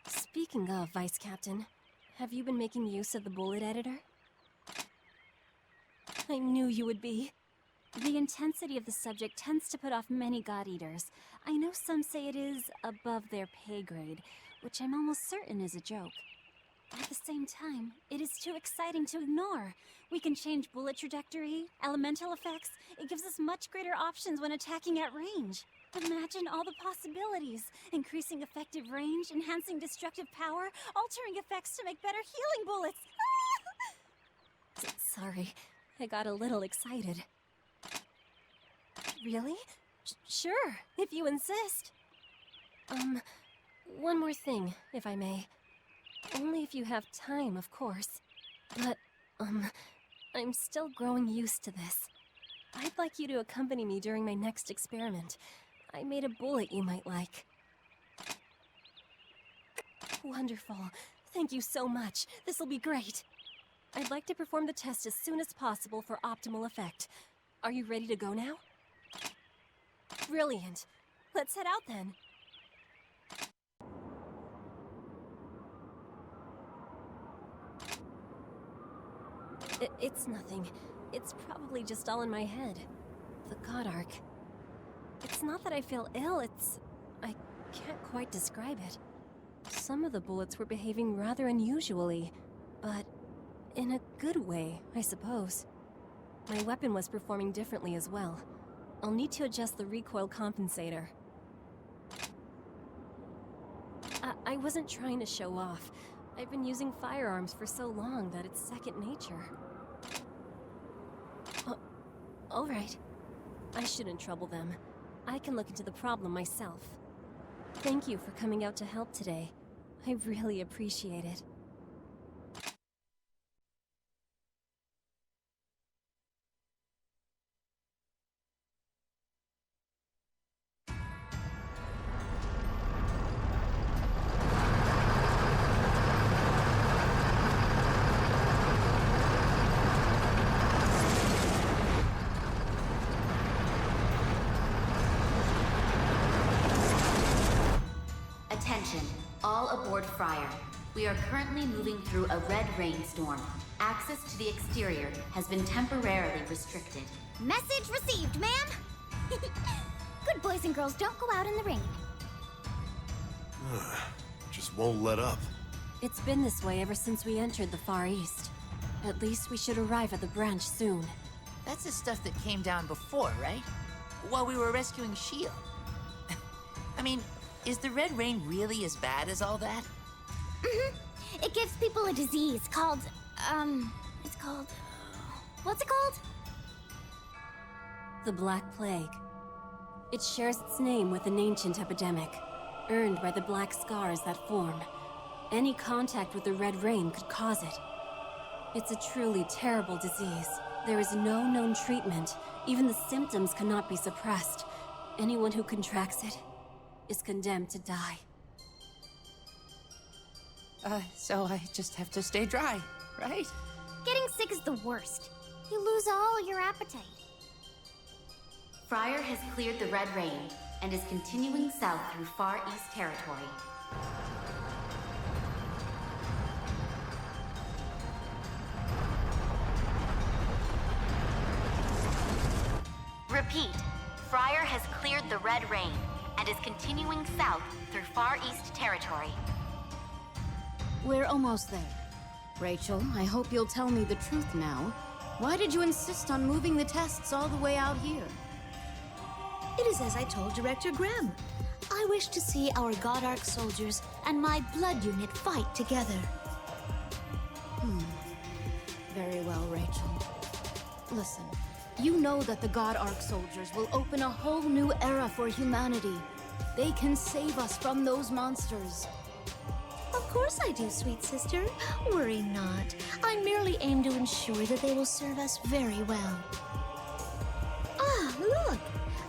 Speaking of, Vice Captain, have you been making use of the bullet editor? I knew you would be. The intensity of the subject tends to put off many God Eaters. I know some say it is above their pay grade, which I'm almost certain is a joke. At the same time, it is too exciting to ignore. We can change bullet trajectory, elemental effects. It gives us much greater options when attacking at range. Imagine all the possibilities. Increasing effective range, enhancing destructive power, altering effects to make better healing bullets. Sorry, I got a little excited. Really? Sure, if you insist. One more thing, if I may. Only if you have time, of course. But, I'm still growing used to this. I'd like you to accompany me during my next experiment. I made a bullet you might like. Wonderful. Thank you so much. This'll be great. I'd like to perform the test as soon as possible for optimal effect. Are you ready to go now? Brilliant. Let's head out then. It's nothing. It's probably just all in my head. The God Arc. It's not that I feel ill, I can't quite describe it. Some of the bullets were behaving rather unusually, but in a good way, I suppose. My weapon was performing differently as well. I'll need to adjust the recoil compensator. I wasn't trying to show off. I've been using firearms for so long that it's second nature. All right. I shouldn't trouble them. I can look into the problem myself. Thank you for coming out to help today. I really appreciate it. All aboard Friar. We are currently moving through a red rainstorm. Access to the exterior has been temporarily restricted. Message received, ma'am! Good boys and girls don't go out in the rain. Just won't let up. It's been this way ever since we entered the Far East. At least we should arrive at the branch soon. That's the stuff that came down before, right? While we were rescuing Shield. I mean, is the red rain really as bad as all that? It gives people a disease called, what's it called? The Black Plague. It shares its name with an ancient epidemic, earned by the black scars that form. Any contact with the red rain could cause it. It's a truly terrible disease. There is no known treatment. Even the symptoms cannot be suppressed. Anyone who contracts it is condemned to die. So I just have to stay dry, right? Getting sick is the worst. You lose all your appetite. Friar has cleared the red rain and is continuing south through Far East territory. Repeat, Friar has cleared the red rain and is continuing south through Far East territory. We're almost there. Rachel, I hope you'll tell me the truth now. Why did you insist on moving the tests all the way out here? It is as I told Director Graham. I wish to see our God Arc soldiers and my blood unit fight together. Very well, Rachel. Listen, you know that the God Arc soldiers will open a whole new era for humanity. They can save us from those monsters. Of course I do, sweet sister. Worry not. I merely aim to ensure that they will serve us very well. Ah, look!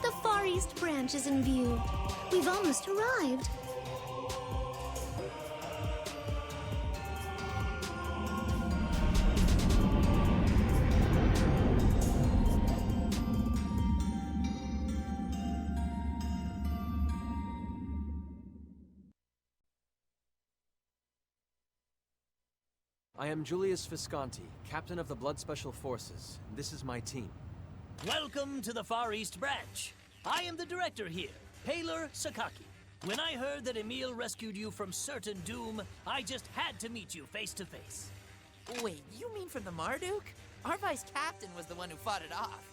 The Far East branch is in view. We've almost arrived. I am Julius Visconti, captain of the Blood Special Forces. This is my team. Welcome to the Far East Branch. I am the director here, Paler Sakaki. When I heard that Emil rescued you from certain doom, I just had to meet you face to face. Wait, you mean from the Marduk? Our vice captain was the one who fought it off.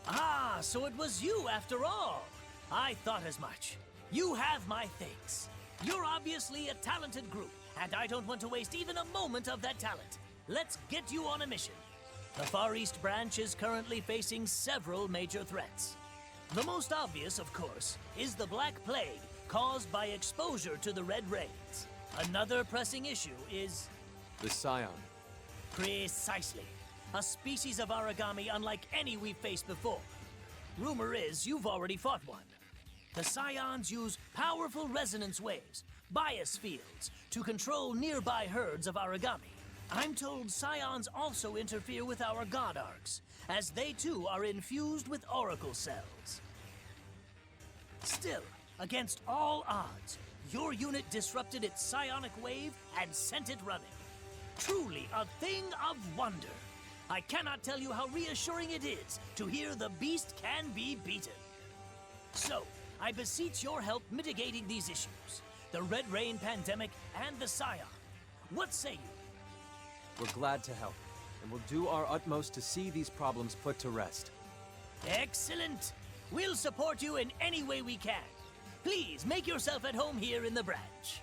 Ah, so it was you after all. I thought as much. You have my thanks. You're obviously a talented group, and I don't want to waste even a moment of that talent. Let's get you on a mission. The Far East Branch is currently facing several major threats. The most obvious, of course, is the Black Plague caused by exposure to the red rains. Another pressing issue is... the Scion. Precisely. A species of origami unlike any we've faced before. Rumor is you've already fought one. The Scions use powerful resonance waves, bias fields, to control nearby herds of origami. I'm told Scions also interfere with our God Arcs, as they too are infused with oracle cells. Still, against all odds, your unit disrupted its psionic wave and sent it running. Truly a thing of wonder. I cannot tell you how reassuring it is to hear the beast can be beaten. So, I beseech your help mitigating these issues. The Red Rain pandemic and the Scion. What say you? We're glad to help, and we'll do our utmost to see these problems put to rest. Excellent! We'll support you in any way we can. Please make yourself at home here in the branch.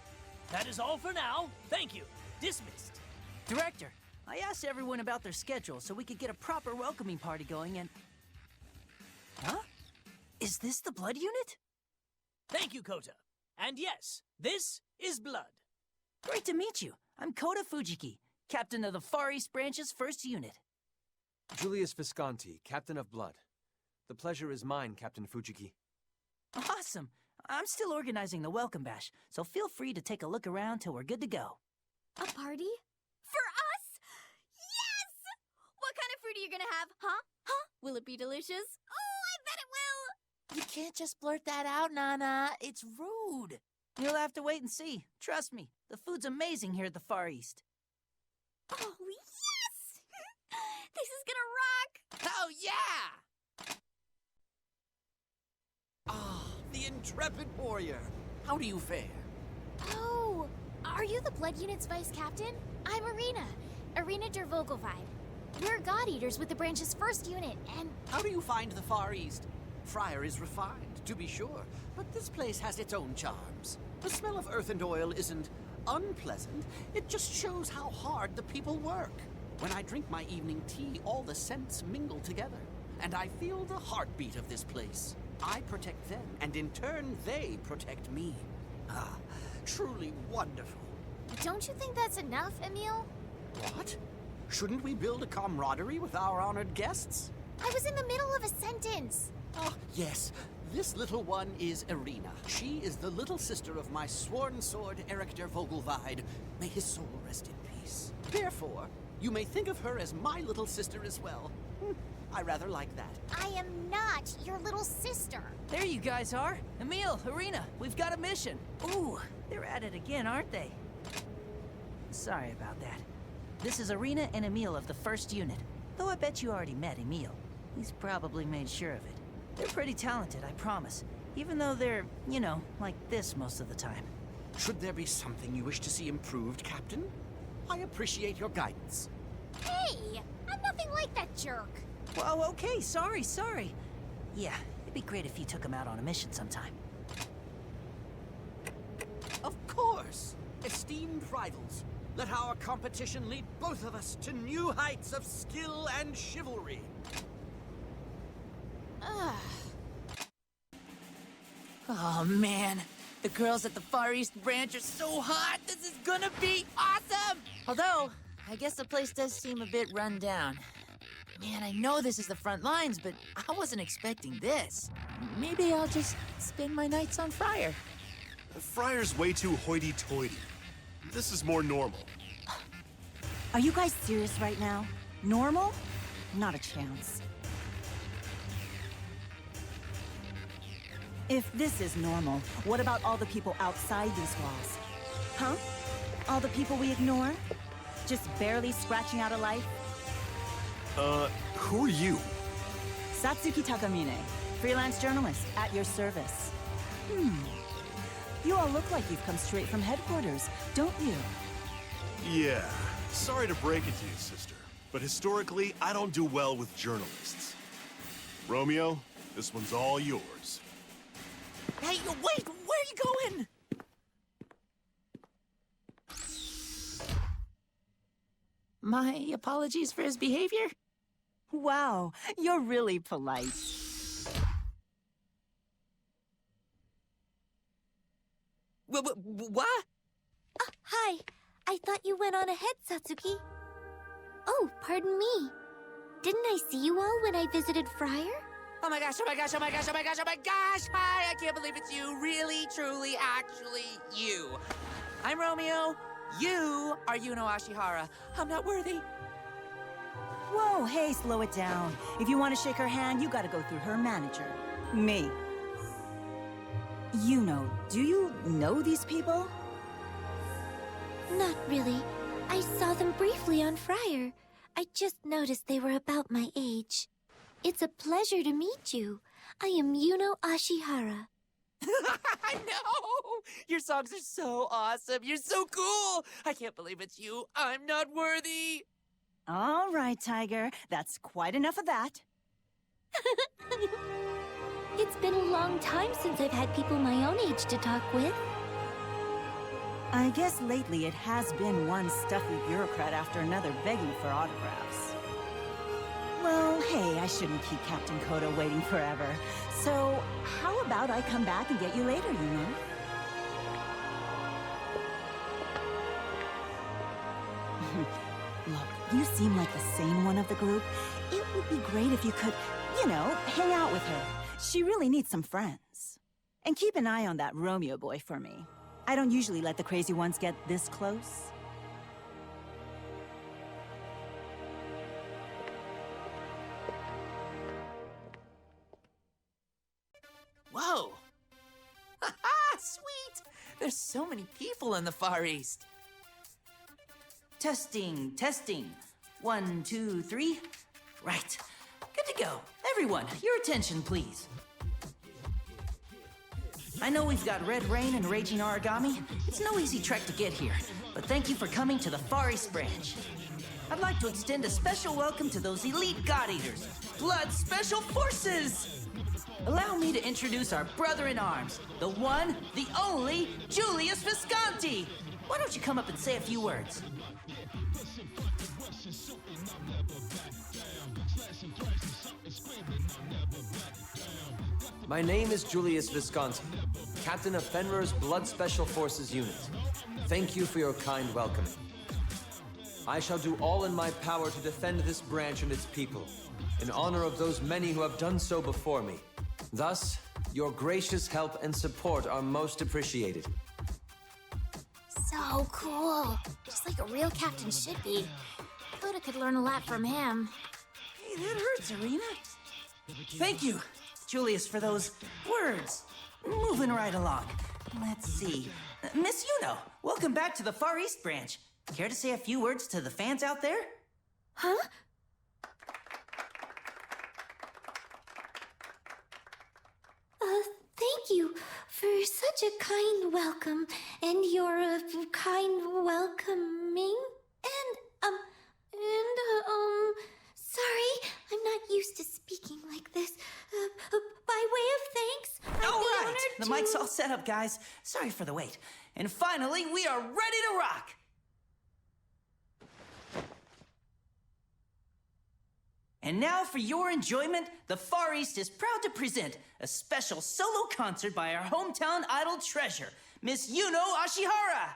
That is all for now. Thank you. Dismissed. Director, I asked everyone about their schedule so we could get a proper welcoming party going and... Huh? Is this the blood unit? Thank you, Kota. And yes, this is Blood. Great to meet you. I'm Kota Fujiki, captain of the Far East Branch's 1st Unit. Julius Visconti, captain of Blood. The pleasure is mine, Captain Fujiki. Awesome. I'm still organizing the welcome bash, so feel free to take a look around till we're good to go. A party? For us? Yes! What kind of fruit are you gonna have, huh? Huh? Will it be delicious? Oh, I bet it will! You can't just blurt that out, Nana. It's rude. You'll have to wait and see. Trust me, the food's amazing here at the Far East. Oh, yes! This is gonna rock! Oh, yeah! Ah, the intrepid warrior. How do you fare? Oh, are you the Blood Unit's vice captain? I'm Arena der Vogelweide. We're God Eaters with the branch's first unit, and... How do you find the Far East? Friar is refined, to be sure, but this place has its own charms. The smell of earth and oil isn't unpleasant, it just shows how hard the people work. When I drink my evening tea, all the scents mingle together, and I feel the heartbeat of this place. I protect them, and in turn, they protect me. Ah, truly wonderful. Don't you think that's enough, Emil? What? Shouldn't we build a camaraderie with our honored guests? I was in the middle of a sentence. Oh, yes. This little one is Irina. She is the little sister of my sworn sword, Eric der Vogelweide. May his soul rest in peace. Therefore, you may think of her as my little sister as well. I rather like that. I am not your little sister. There you guys are. Emil, Arena, we've got a mission. Ooh, they're at it again, aren't they? Sorry about that. This is Arena and Emil of the 1st Unit. Though I bet you already met Emil. He's probably made sure of it. They're pretty talented, I promise. Even though they're, you know, like this most of the time. Should there be something you wish to see improved, Captain? I appreciate your guidance. Hey, I'm nothing like that jerk. Well, okay, sorry. Yeah, it'd be great if you took him out on a mission sometime. Of course! Esteemed rivals, let our competition lead both of us to new heights of skill and chivalry. Oh, man. The girls at the Far East branch are so hot. This is gonna be awesome! Although, I guess the place does seem a bit run down. Man, I know this is the front lines, but I wasn't expecting this. Maybe I'll just spend my nights on Friar. Friar's way too hoity-toity. This is more normal. Are you guys serious right now? Normal? Not a chance. If this is normal, what about all the people outside these walls? Huh? All the people we ignore? Just barely scratching out a life? Who are you? Satsuki Takamine, freelance journalist, at your service. You all look like you've come straight from headquarters, don't you? Yeah. Sorry to break it to you, sister, but historically, I don't do well with journalists. Romeo, this one's all yours. Hey, wait! Where are you going? My apologies for his behavior? Wow, you're really polite. What? Hi. I thought you went on ahead, Satsuki. Oh, pardon me. Didn't I see you all when I visited Friar? Oh my gosh, oh my gosh, oh my gosh, oh my gosh, oh my gosh! Hi, I can't believe it's you. Really, truly, actually, you. I'm Romeo. You are Yuno Ashihara. I'm not worthy. Whoa, hey, slow it down. If you want to shake her hand, you gotta go through her manager. Me. Do you know these people? Not really. I saw them briefly on Friar. I just noticed they were about my age. It's a pleasure to meet you. I am Yuno Ashihara. I know! Your songs are so awesome. You're so cool. I can't believe it's you. I'm not worthy. All right, Tiger. That's quite enough of that. It's been a long time since I've had people my own age to talk with. I guess lately it has been one stuffy bureaucrat after another begging for autographs. Well, hey, I shouldn't keep Captain Kodo waiting forever. So, how about I come back and get you later, Look, you seem like the sane one of the group. It would be great if you could, hang out with her. She really needs some friends. And keep an eye on that Romeo boy for me. I don't usually let the crazy ones get this close. Whoa! Ha-ha! Sweet! There's so many people in the Far East. Testing, testing. 1, 2, 3. Right. Good to go. Everyone, your attention, please. I know we've got Red Rain and Raging Origami. It's no easy trek to get here, but thank you for coming to the Far East Branch. I'd like to extend a special welcome to those elite God Eaters, Blood Special Forces! Allow me to introduce our brother-in-arms, the one, the only, Julius Visconti! Why don't you come up and say a few words? My name is Julius Visconti, Captain of Fenrir's Blood Special Forces Unit. Thank you for your kind welcoming. I shall do all in my power to defend this branch and its people, in honor of those many who have done so before me. Thus, your gracious help and support are most appreciated. So cool. Just like a real captain should be. Coda could learn a lot from him. Hey, that hurts, Arena. Thank you, Julius, for those words. Moving right along. Let's see. Miss Yuno, welcome back to the Far East Branch. Care to say a few words to the fans out there? Huh? Thank you for such a kind welcome and your kind welcoming. Sorry, I'm not used to speaking like this. By way of thanks, All right, the mic's all set up, guys. Sorry for the wait. And finally, we are ready to rock. And now, for your enjoyment, the Far East is proud to present a special solo concert by our hometown idol treasure, Miss Yuno Ashihara.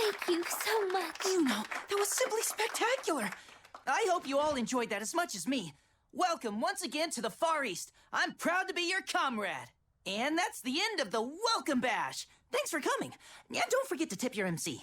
Thank you so much. Yuno, that was simply spectacular. I hope you all enjoyed that as much as me. Welcome once again to the Far East. I'm proud to be your comrade. And that's the end of the Welcome Bash. Thanks for coming. And don't forget to tip your MC.